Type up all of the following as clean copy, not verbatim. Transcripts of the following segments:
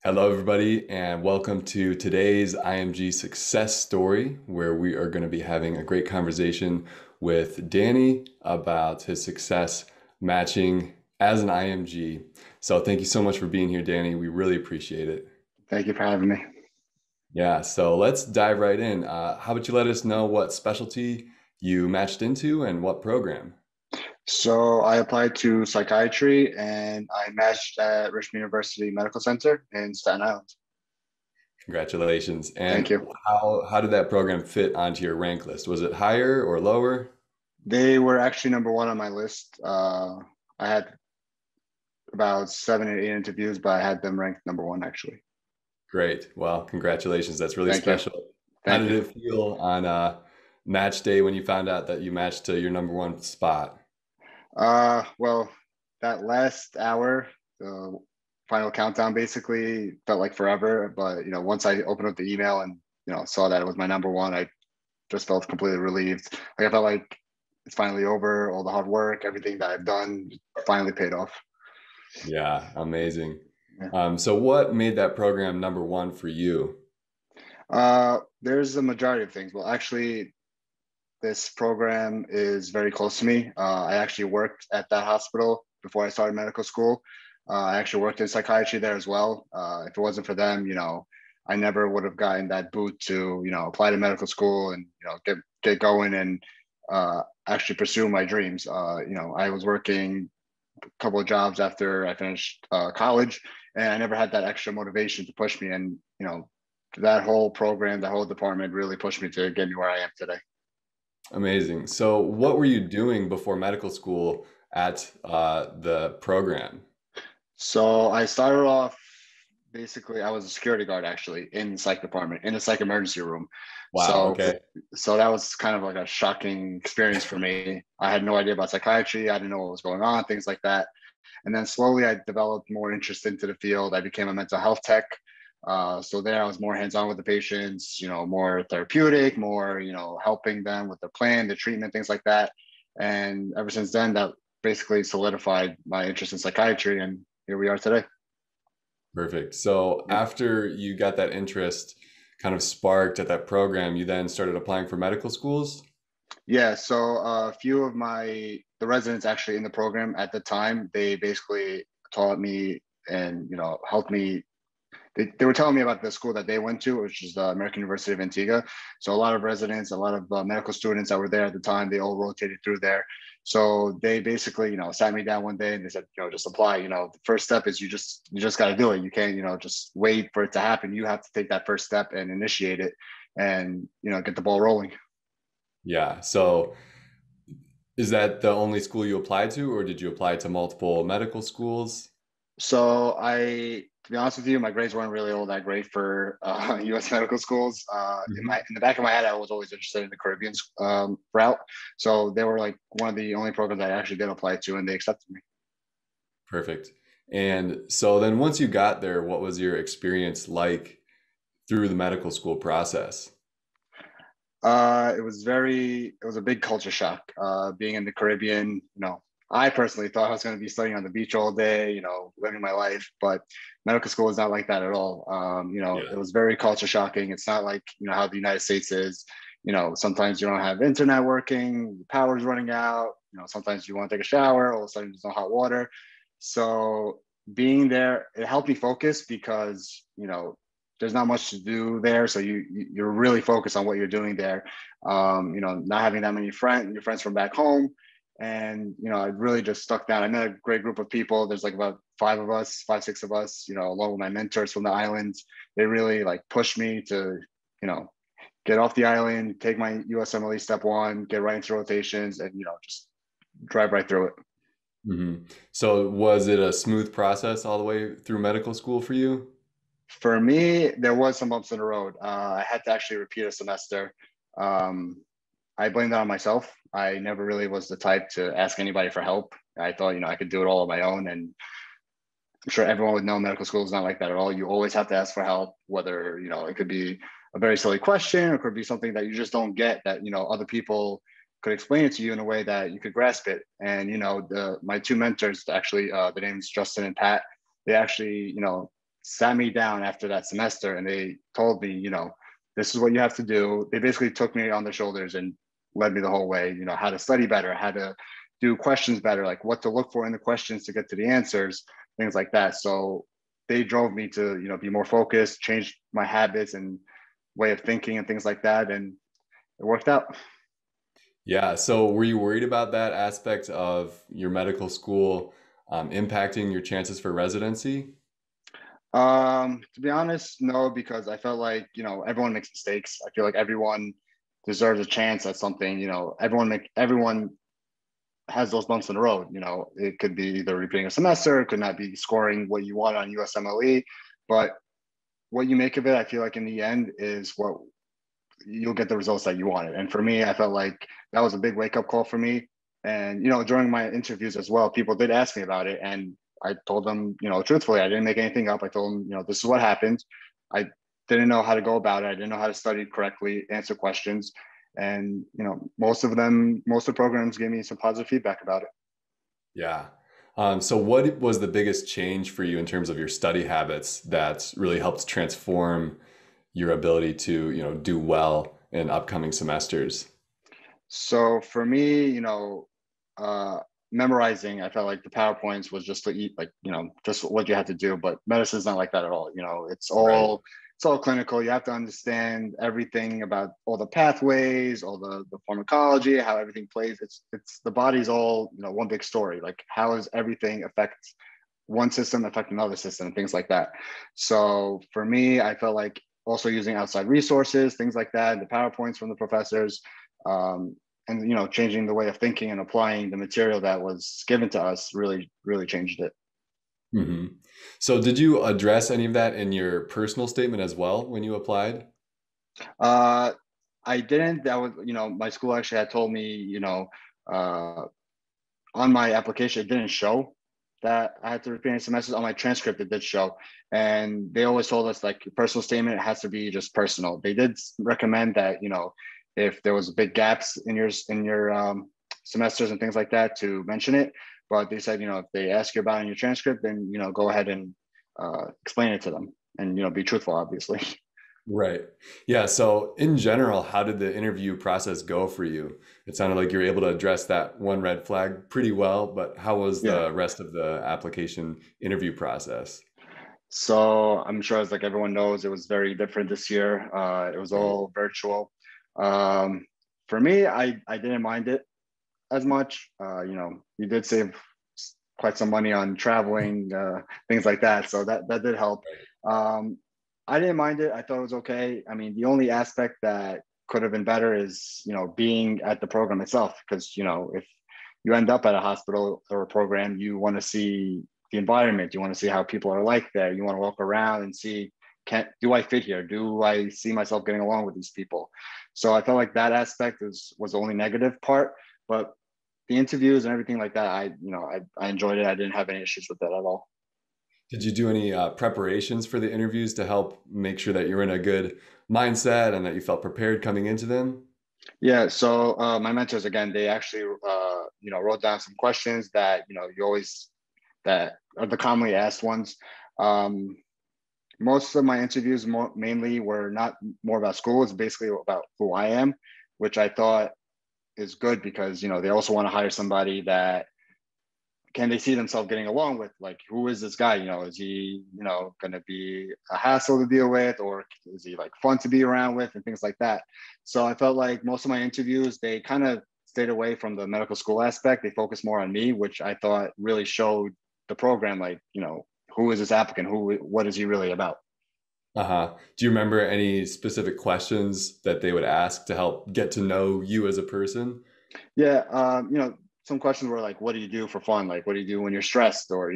Hello, everybody, and welcome to today's IMG success story, where we are going to be having a great conversation with Danny about his success matching as an IMG. So, thank you so much for being here, Danny. We really appreciate it. Thank you for having me. Yeah, so let's dive right in. How about you let us know what specialty you matched into and what program? So I applied to psychiatry and I matched at Richmond University Medical Center in Staten Island. Congratulations. Thank And you. how did that program fit onto your rank list? Was it higher or lower? They were actually number one on my list. I had about 7 or 8 interviews, but I had them ranked number one actually. Great. Well, congratulations. That's really Thank you. special. How Thank did you. it feel on match day when you found out that you matched to your number one spot? Well, that last hour, the final countdown basically felt like forever. But once I opened up the email and saw that it was my number one, I just felt completely relieved. Like I felt like it's finally over. All the hard work, everything that I've done, finally paid off. Yeah, amazing. Yeah. So what made that program number one for you? There's a majority of things. Well, actually, this program is very close to me. I actually worked at that hospital before I started medical school. I actually worked in psychiatry there as well. If it wasn't for them, I never would have gotten that boot to, apply to medical school and, get going and actually pursue my dreams. I was working a couple of jobs after I finished college, and I never had that extra motivation to push me. And, that whole program, that whole department really pushed me to get me where I am today. Amazing. So what were you doing before medical school at the program? So I started off basically, I was a security guard actually in the psych department, in the psych emergency room. Wow, So okay. so that was kind of like a shocking experience for me. I had no idea about psychiatry. I didn't know what was going on, things like that. And then slowly I developed more interest into the field. I became a mental health tech. So there I was more hands-on with the patients, more therapeutic, more, helping them with the plan, the treatment, things like that. And ever since then, that basically solidified my interest in psychiatry. And here we are today. Perfect. So Yeah. after you got that interest kind of sparked at that program, you then started applying for medical schools? Yeah, so a few of the residents actually in the program at the time, they basically taught me and helped me. They were telling me about the school that they went to, which is the American University of Antigua. So a lot of residents, a lot of medical students that were there at the time, they all rotated through there. So they basically, sat me down one day and they said, just apply. The first step is you just got to do it. You can't, just wait for it to happen. You have to take that first step and initiate it, and get the ball rolling. Yeah. So is that the only school you applied to, or did you apply to multiple medical schools? So to be honest with you, my grades weren't really all that great for U.S. medical schools. Mhm. In the back of my head, I was always interested in the Caribbean route. So they were like one of the only programs I actually did apply to, and they accepted me. Perfect. And so then once you got there, what was your experience like through the medical school process? It was a big culture shock. Being in the Caribbean, I personally thought I was going to be studying on the beach all day, living my life, but medical school is not like that at all. It Yeah. was very culture shocking. It's not like, how the United States is. Sometimes you don't have internet working, the power's running out, sometimes you want to take a shower, all of a sudden there's no hot water. So being there, it helped me focus because, there's not much to do there, so you're really focused on what you're doing there. Not having that many your friends from back home, and I really just stuck down. I met a great group of people. There's like about five, six of us. Along with my mentors from the islands, they really like pushed me to, you know, get off the island, take my USMLE step one, get right into rotations, and just drive right through it. So was it a smooth process all the way through medical school for you? For me, there was some bumps in the road. I had to actually repeat a semester. Um, I blamed that on myself. I never really was the type to ask anybody for help. I thought, I could do it all on my own. And I'm sure everyone would know medical school is not like that at all. You always have to ask for help, whether, it could be a very silly question or it could be something that you just don't get that, other people could explain it to you in a way that you could grasp it. And, my two mentors, actually, the names Justin and Pat, they actually, sat me down after that semester and they told me, this is what you have to do. They basically took me on their shoulders and led me the whole way, how to study better, how to do questions better, like what to look for in the questions to get to the answers, things like that. So they drove me to, be more focused, change my habits and way of thinking and things like that. And it worked out. Yeah. So were you worried about that aspect of your medical school impacting your chances for residency? To be honest, no, because I felt like, everyone makes mistakes. I feel like everyone deserves a chance at something. Everyone has those bumps in the road. It could be either repeating a semester, it could not be scoring what you want on USMLE, but what you make of it, I feel like in the end is what you'll get the results that you wanted. And for me, I felt like that was a big wake up call for me. And, during my interviews as well, people did ask me about it. And I told them, truthfully, I didn't make anything up. I told them, this is what happened. I didn't know how to go about it. I didn't know how to study correctly, answer questions. And, most of the programs gave me some positive feedback about it. Yeah. So what was the biggest change for you in terms of your study habits that really helped transform your ability to, do well in upcoming semesters? So for me, uh, memorizing, I felt like the PowerPoints was just to eat, like, just what you had to do. But medicine's not like that at all. Right. It's all clinical. You have to understand everything about all the pathways, all the pharmacology, how everything plays. It's the body's all, one big story. Like how does everything affect one system affect another system and things like that. So for me, I felt like also using outside resources, things like that, the PowerPoints from the professors, um, and changing the way of thinking and applying the material that was given to us really, really changed it. hmm So did you address any of that in your personal statement as well when you applied? Uh, I didn't. That was, my school actually had told me, uh, on my application, it didn't show that I had to repeat any semesters. On my transcript, it did show. And they always told us like personal statement, it has to be just personal. They did recommend that, if there was big gaps in your semesters and things like that to mention it. But they said, if they ask you about it in your transcript, then, go ahead and explain it to them and, be truthful, obviously. Right. Yeah. So in general, how did the interview process go for you? It sounded like you were able to address that one red flag pretty well, but how was Yeah. the rest of the application interview process? So I'm sure, as like everyone knows, it was very different this year. It was Right. all virtual. Um, for me, I didn't mind it as much. You did save quite some money on traveling, things like that. So that did help. Um, I didn't mind it. I thought it was okay. I mean, the only aspect that could have been better is, being at the program itself. Because, if you end up at a hospital or a program, you want to see the environment. You want to see how people are like there. You want to walk around and see, do I fit here? Do I see myself getting along with these people? So I felt like that aspect was the only negative part. But the interviews and everything like that, I enjoyed it. I didn't have any issues with that at all. Did you do any preparations for the interviews to help make sure that you're in a good mindset and that you felt prepared coming into them? Yeah, so my mentors again, they actually wrote down some questions that you always that are the commonly asked ones. Um, Most of my interviews mainly were not more about school; it's basically about who I am, which I thought is good because they also want to hire somebody that can they see themselves getting along with, like, who is this guy, is he going to be a hassle to deal with, or is he like fun to be around with and things like that. So I felt like most of my interviews, they kind of stayed away from the medical school aspect. They focused more on me, which I thought really showed the program, like, who is this applicant, what is he really about. Uh-huh. Do you remember any specific questions that they would ask to help get to know you as a person? Yeah, some questions were like, what do you do for fun? Like, what do you do when you're stressed? Or,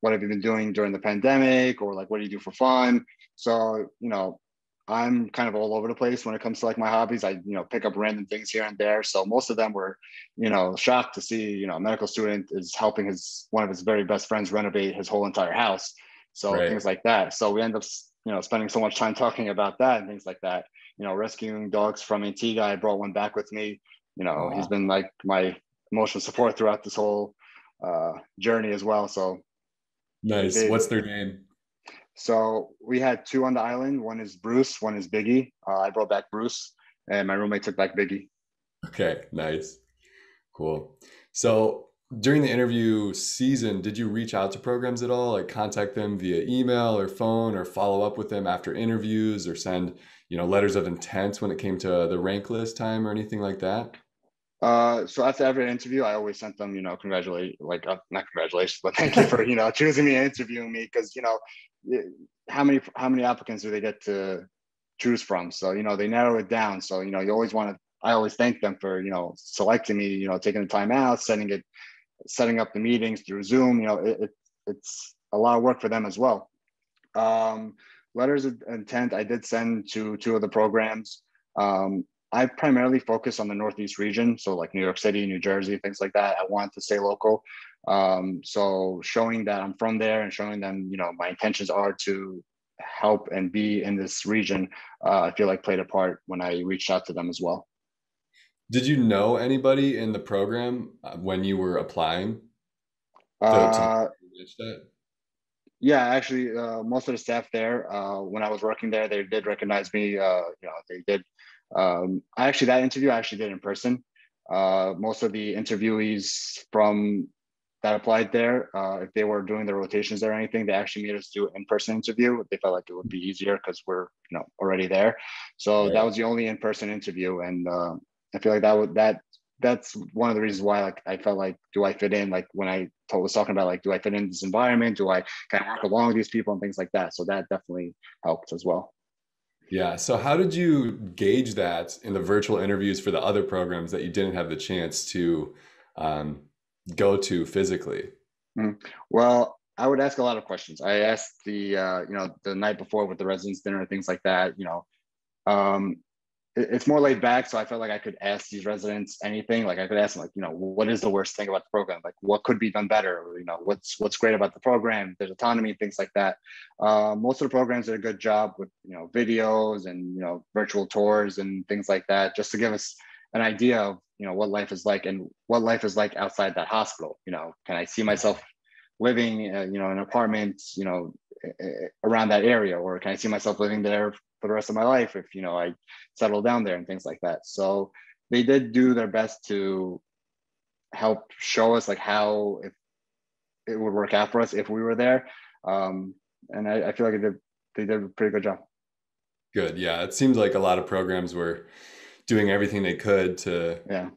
what have you been doing during the pandemic? Or like, what do you do for fun? So, I'm kind of all over the place when it comes to like my hobbies. I, pick up random things here and there. So most of them were, shocked to see, a medical student is helping one of his very best friends renovate his whole entire house. So Right. things like that. So we end up, spending so much time talking about that and things like that. Rescuing dogs from Antigua. I brought one back with me. He's Aw, been like my emotional support throughout this whole journey as well. So nice. they, What's their name? So we had two on the island. One is Bruce, one is Biggie. I brought back Bruce, and my roommate took back Biggie. Okay, nice. Cool. So during the interview season, did you reach out to programs at all? Like contact them via email or phone or follow up with them after interviews or send, letters of intent when it came to the rank list time or anything like that? So after every interview, I always sent them, congratulate, like not congratulations, but thank you for, choosing me and interviewing me, because how many applicants do they get to choose from? So they narrow it down. So you always want to. I always thank them for selecting me, taking the time out, setting up the meetings through Zoom. It's a lot of work for them as well. Um, Letters of intent I did send to two of the programs. I primarily focus on the Northeast region, so like New York City, New Jersey, things like that. I want to stay local. So showing that I'm from there and showing them, my intentions are to help and be in this region, I feel like played a part when I reached out to them as well. Did you know anybody in the program when you were applying to Uh, reach that? yeah, actually, most of the staff there, when I was working there, they did recognize me. They did. That interview I actually did in person. Most of the interviewees from that applied there, if they were doing their rotations or anything, they actually made us do an in-person interview. They felt like it would be easier because we're already there. So that Right. was the only in-person interview, and I feel like that's one of the reasons why like I felt like, do I fit in? Like when was talking about like, do I fit in this environment? Do I kind of work along with these people and things like that? So that definitely helped as well. Yeah. So how did you gauge that in the virtual interviews for the other programs that you didn't have the chance to um, go to physically? Mhm. Well, I would ask a lot of questions. I asked the night before with the residence dinner and things like that. Um, it's more laid back, so I felt like I could ask these residents anything. Like I could ask them, like, what is the worst thing about the program? Like, what could be done better? Or, what's great about the program? There's autonomy, things like that. Most of the programs did a good job with videos and virtual tours and things like that, just to give us an idea of what life is like and what life is like outside that hospital. Can I see myself living, in an apartment, around that area, or can I see myself living there for the rest of my life if I settle down there and things like that. So they did do their best to help show us like how if it would work out for us if we were there. And I feel like they did a pretty good job. Good. Yeah. It seemed like a lot of programs were doing everything they could to Yeah.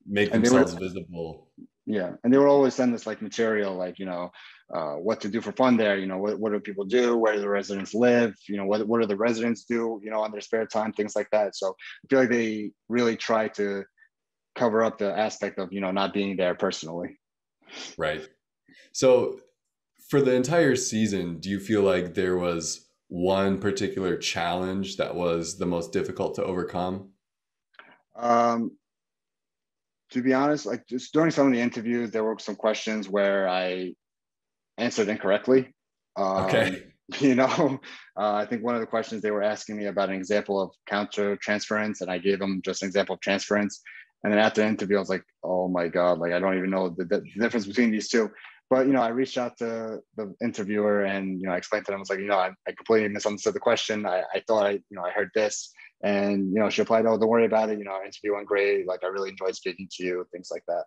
make And they themselves were, visible. yeah. And they would always send us like material, like, what to do for fun there. What do people do? Where do the residents live? What do the residents do, on their spare time, things like that. So I feel like they really try to cover up the aspect of, not being there personally. Right. So for the entire season, do you feel like there was one particular challenge that was the most difficult to overcome? Um, to be honest, like just during some of the interviews, there were some questions where I answered incorrectly. Um, Okay. you know, I think one of the questions they were asking me about an example of counter transference, and I gave them just an example of transference. And then after the interview, I was like, oh my God, like I don't even know the difference between these two. But I reached out to the interviewer and I explained to them, I was like, I completely misunderstood the question. I thought I heard this. And she replied, "Oh, don't worry about it. Our interview went great. Like I really enjoyed speaking to you, things like that."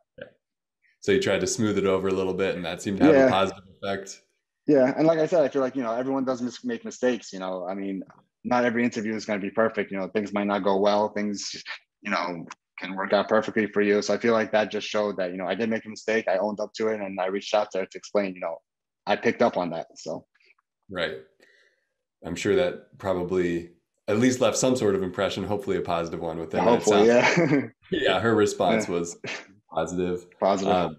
So you tried to smooth it over a little bit, and that seemed to have a Yeah, positive effect. yeah, and like I said, I feel like everyone does make mistakes. I mean, not every interview is going to be perfect. Things might not go well. Things can work out perfectly for you. So I feel like that just showed that I did make a mistake. I owned up to it, and I reached out to her to explain. I picked up on that. So Right. I'm sure that probably at least left some sort of impression, hopefully a positive one with them. And it hopefully, sounds, yeah, yeah, her response yeah, was positive. positive.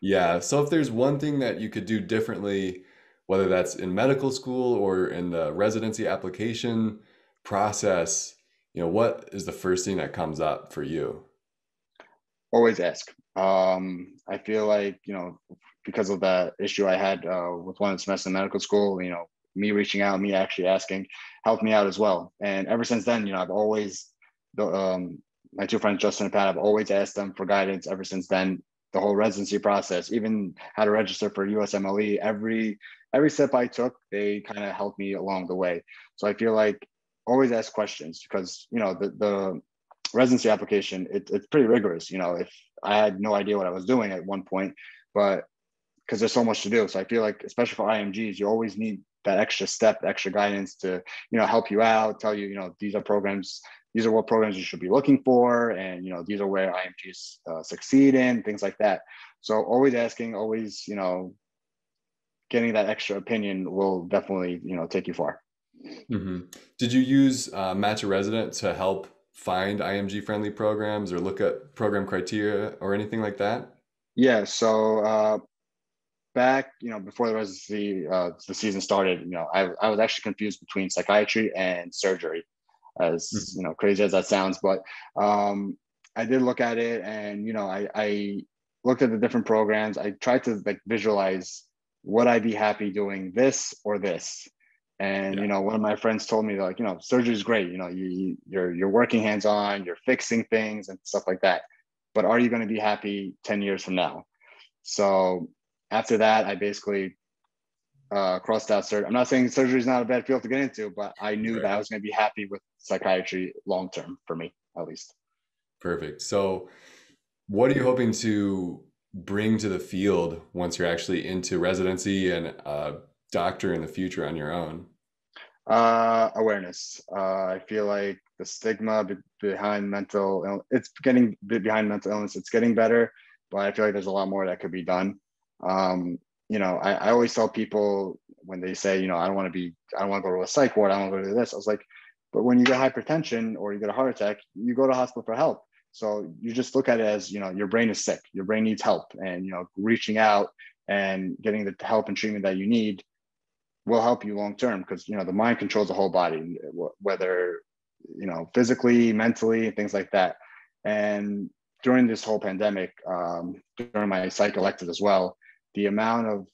Yeah. So if there's one thing that you could do differently, whether that's in medical school or in the residency application process, what is the first thing that comes up for you? Always ask. I feel like because of the issue I had with one semester in medical school, me reaching out, me actually asking, helped me out as well. And ever since then, I've always the my two friends Justin and Pat, I've always asked them for guidance. Ever since then, the whole residency process, even how to register for USMLE, every step I took, they kind of helped me along the way. So I feel like always ask questions, because the residency application, it's pretty rigorous. If I had no idea what I was doing at one point, but because there's so much to do. So I feel like, especially for IMGs, you always need that extra step, extra guidance to, help you out, tell you, these are what programs you should be looking for. And, these are where IMGs succeed in, things like that. So always asking, always, getting that extra opinion will definitely, take you far. Mm-hmm. Did you use Match a Resident to help find IMG friendly programs or look at program criteria or anything like that? Yeah. So back, before the residency, the season started, I was actually confused between psychiatry and surgery, as Mhm. crazy as that sounds. But I did look at it, and I looked at the different programs. I tried to like visualize, would I be happy doing this or this? And Yeah. one of my friends told me, like, surgery is great. You're working hands on, you're fixing things and stuff like that. But are you going to be happy 10 years from now? So after that, I basically crossed out surgery. I'm not saying surgery is not a bad field to get into, but I knew Right. that I was going to be happy with psychiatry long term, for me, at least. Perfect. So, what are you hoping to bring to the field once you're actually into residency and a doctor in the future on your own? Awareness. I feel like the stigma behind it's getting behind mental illness. It's getting better, but I feel like there's a lot more that could be done. I always tell people when they say, I don't want to go to a psych ward, I don't want to go to this. I was like, but when you get hypertension or you get a heart attack, you go to hospital for help. So you just look at it as, your brain is sick, your brain needs help, and reaching out and getting the help and treatment that you need will help you long term, because the mind controls the whole body, whether physically, mentally, and things like that. And during this whole pandemic, during my psych elective as well, the amount of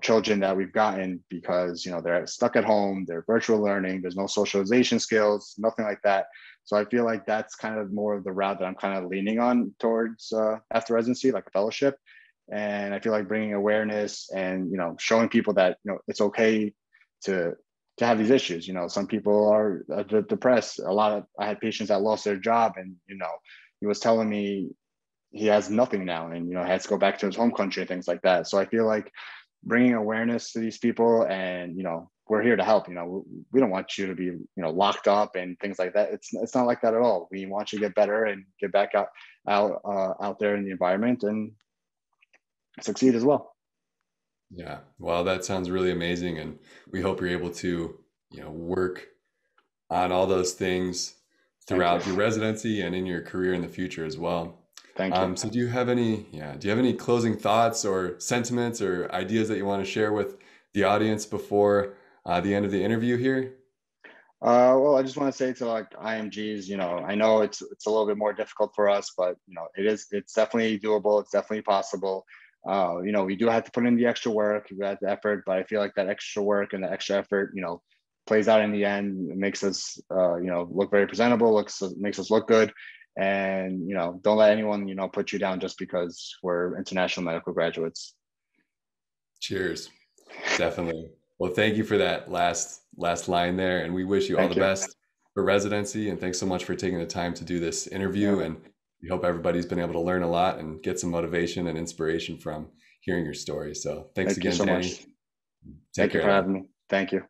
children that we've gotten, because they're stuck at home, they're virtual learning, there's no socialization skills, nothing like that. So I feel like that's kind of more of the route that I'm kind of leaning on towards after residency, like a fellowship. And I feel like bringing awareness and showing people that it's okay to have these issues. Some people are depressed. I had patients that lost their job, and he was telling me he has nothing now, and has to go back to his home country and things like that. So I feel like bringing awareness to these people, and we're here to help. We don't want you to be locked up and things like that. It's not like that at all. We want you to get better and get back out there in the environment and succeed as well. Yeah. Well, that sounds really amazing, and we hope you're able to, work on all those things Thank you. throughout your residency and in your career in the future as well. Thank you. So do you have any closing thoughts or sentiments or ideas that you want to share with the audience before the end of the interview here? Well, I just want to say to like IMGs, I know it's a little bit more difficult for us, but it's definitely doable. It's definitely possible. We do have to put in the extra work, we have the effort, but I feel like that extra work and the extra effort, plays out in the end. It makes us, look very presentable, makes us look good. And, don't let anyone, put you down just because we're international medical graduates. Cheers. Definitely. Well, thank you for that last line there, and we wish you all the Thank you. best for residency. And thanks so much for taking the time to do this Yeah. interview. And we hope everybody's been able to learn a lot and get some motivation and inspiration from hearing your story. So thanks Thank you again, so Danny. much. Take Thank you care for now. having me. Thank you.